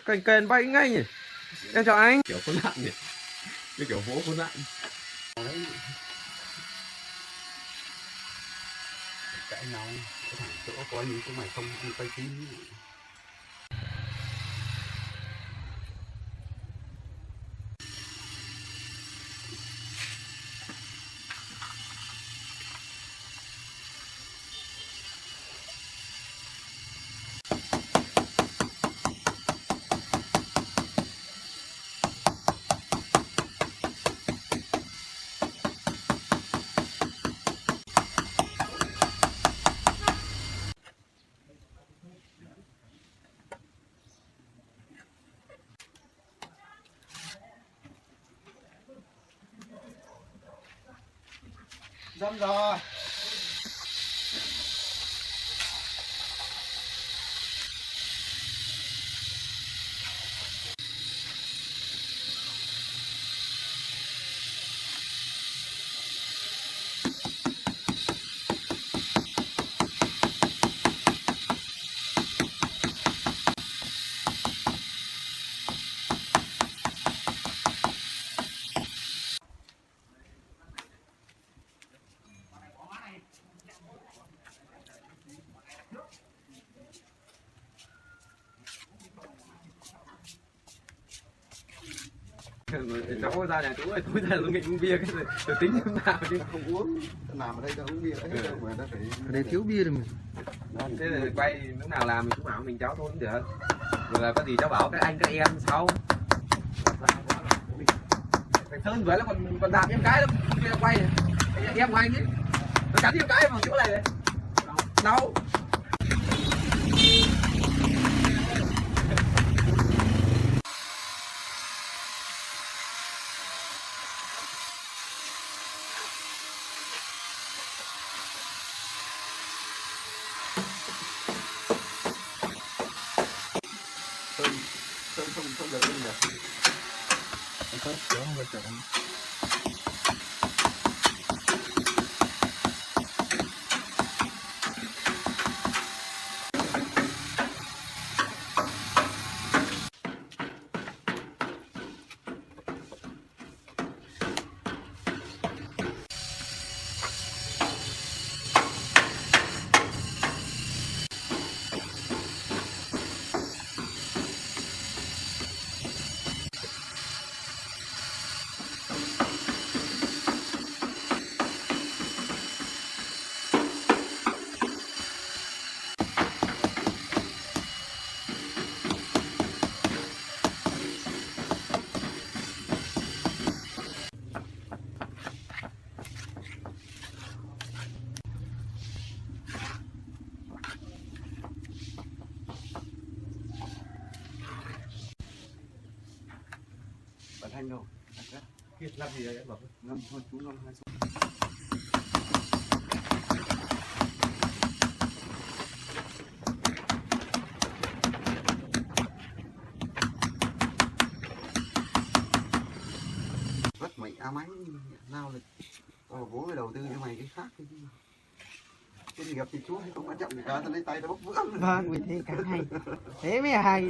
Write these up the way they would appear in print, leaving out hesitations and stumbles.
cành kèn bay ngay nhỉ. Em chào anh. Kiểu khốn nạn nhỉ, cái kiểu vỗ khốn nạn. Đấy. Cãi nhau cái thằng chỗ có những cái mày không ăn tay kín. Dâm rồi. Cháu ra nhà chú ơi, tôi ra tôi nghịch uống bia cái rồi tôi tính như nào chứ Không uống, làm ở đây tao uống bia đấy đâu mà nó phải. Ở đây thiếu bia rồi mà. thế là quay lúc nào làm mình cũng bảo mình cháu thôi cũng được, rồi là có gì cháu bảo các anh các em sau. Thằng Sơn vậy là còn đạp em cái đó kia quay em của anh ấy nó cắn em cái vào chỗ này này đau. Sơn không được luôn nhỉ. Sơn không được chuẩn. Bạn Thanh đâu? Kia làm gì đấy em bảo Ngâm thôi, chú ngâm 2 số. Vất mày máy nào là bố mới đầu tư cho mày cái khác thôi chứ. Cái gì gặp thì chú không quan trọng gì cả, tao lấy tay tao bốc vữa. Vâng, vì thế cả hay. Thế mới hay.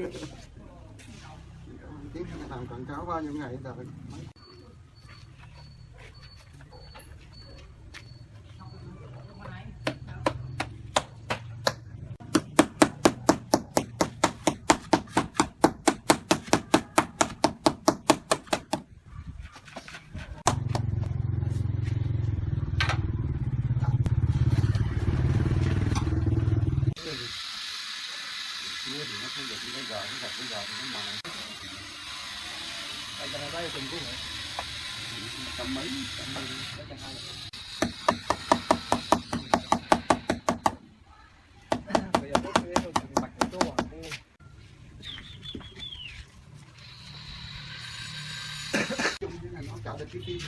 Tiếp làm quảng cáo bao nhiêu ngày rồi. Thì nó không được như bây giờ, bây giờ thì nó mài. Đây là đây từng cũng vậy. Tầm mấy, cái hai. Bây giờ bốc cái thôi thì bạch cái tô à. Chung như là nó chả được cái tim.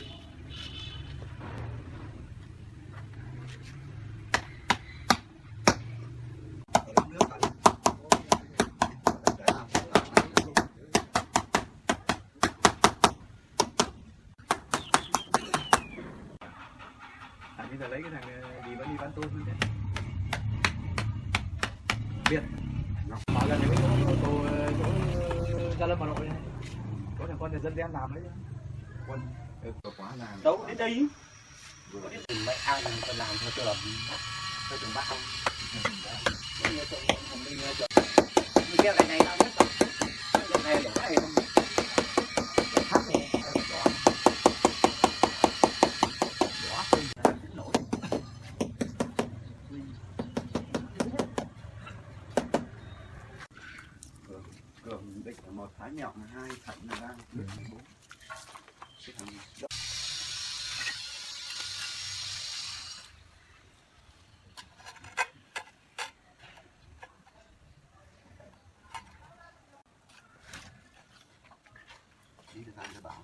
bây giờ lấy cái thằng gì vẫn đi bán tôm đấy. Biệt bảo là cái ô tô chỗ cho lên Hà Nội này. Có thằng con nhà dân đen làm đấy. Quân quá là Đâu đến đây. mày ăn còn làm cho là cho trường bác không Cái này tao biết rồi. Cái này đổ này không. Thắt nè. cường định là một thái nhọn hai thạnh là đang bốn đi được cho bảo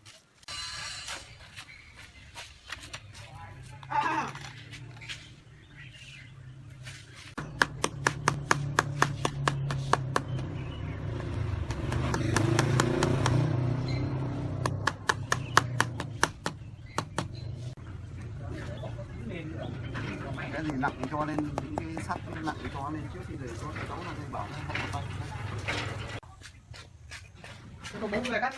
cái gì nặng cho lên những cái sắt nặng cho lên trước thì để cho cái cháu là thầy bảo nó không Có bốn người cắt.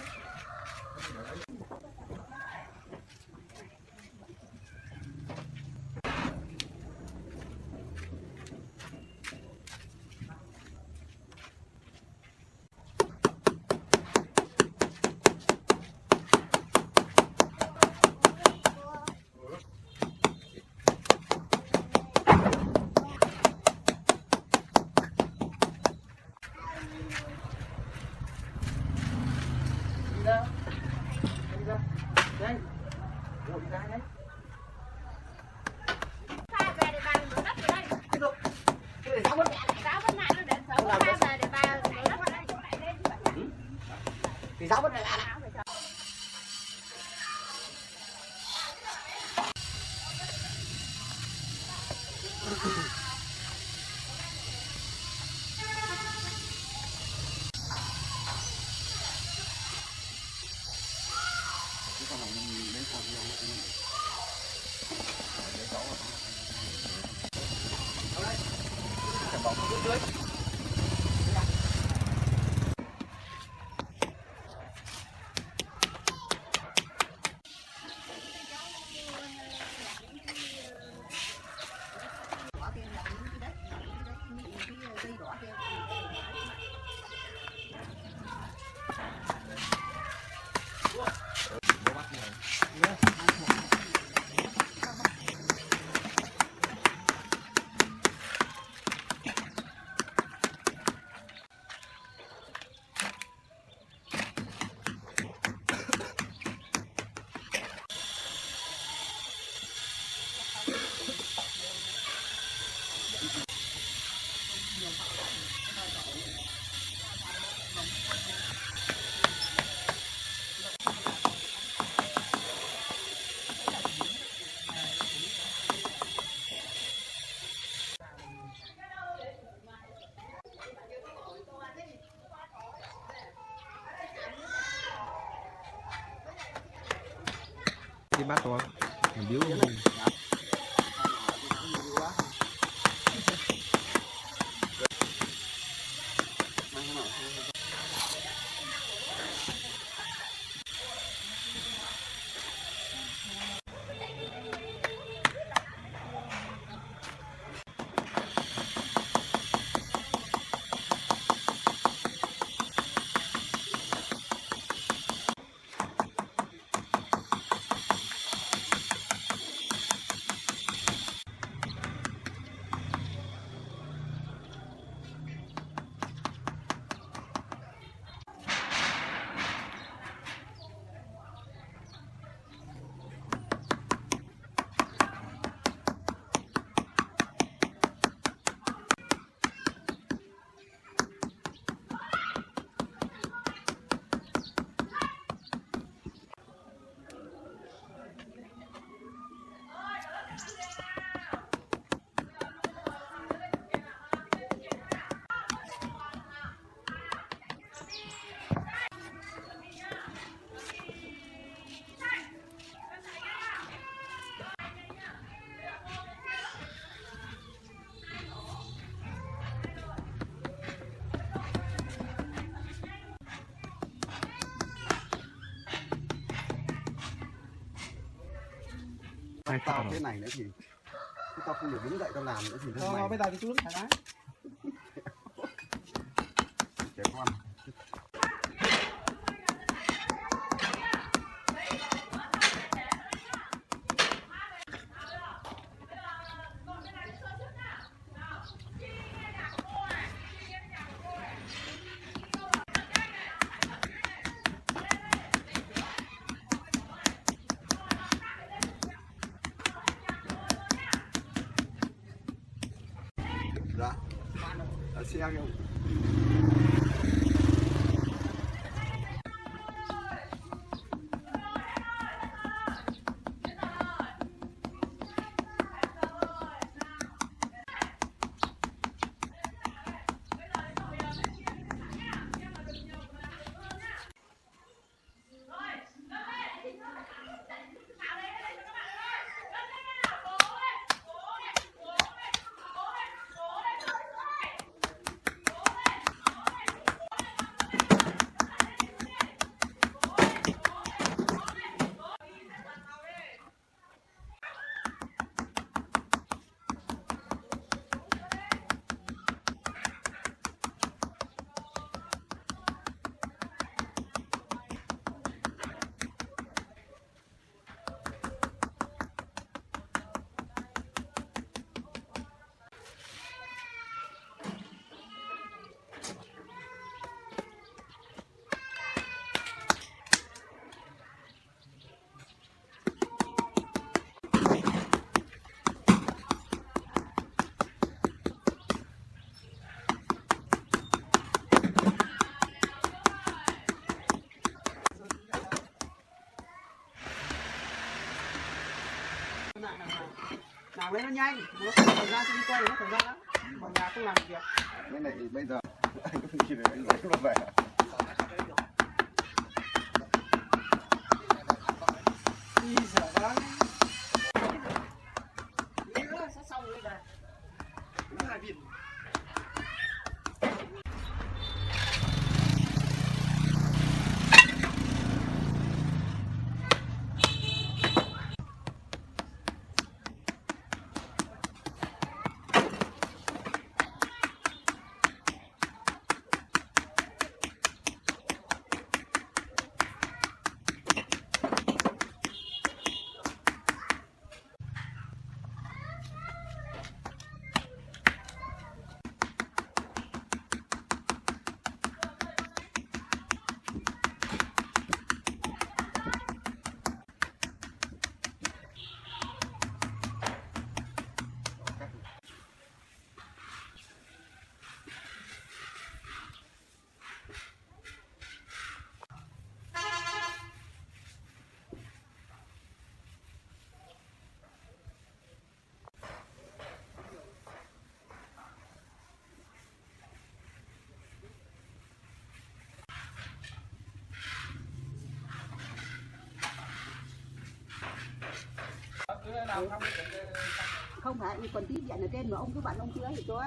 Đây. Ủa đi ra đấy. Pha về để bà đổ đất vào đây. Cái đâu? Cái này sao mất? Giáo vẫn lại nó để xấu. Pha về để bà đổ đất vào đây. Lại lên như vậy. Thì sao mất này là Áo phải cho. cái con này lấy con gì Chẳng bỏ xuống dưới. Đi bắt rồi. Mình biếu luôn. tao thế này nữa thì tao không được đứng dậy tao làm nữa thì Thôi bây giờ thì xuống thoải mái. trẻ con. Dạ. Ở xe không? Làm lấy nó nhanh, nó không thời gian đi quay nó thời gian lắm. Mọi nhà không làm việc. Cái này bây giờ anh không chỉ để anh lấy nó về. Đi sợ quá. Không phải còn tí dặn ở trên mà ông cứ bạn ông chưa ấy thì cho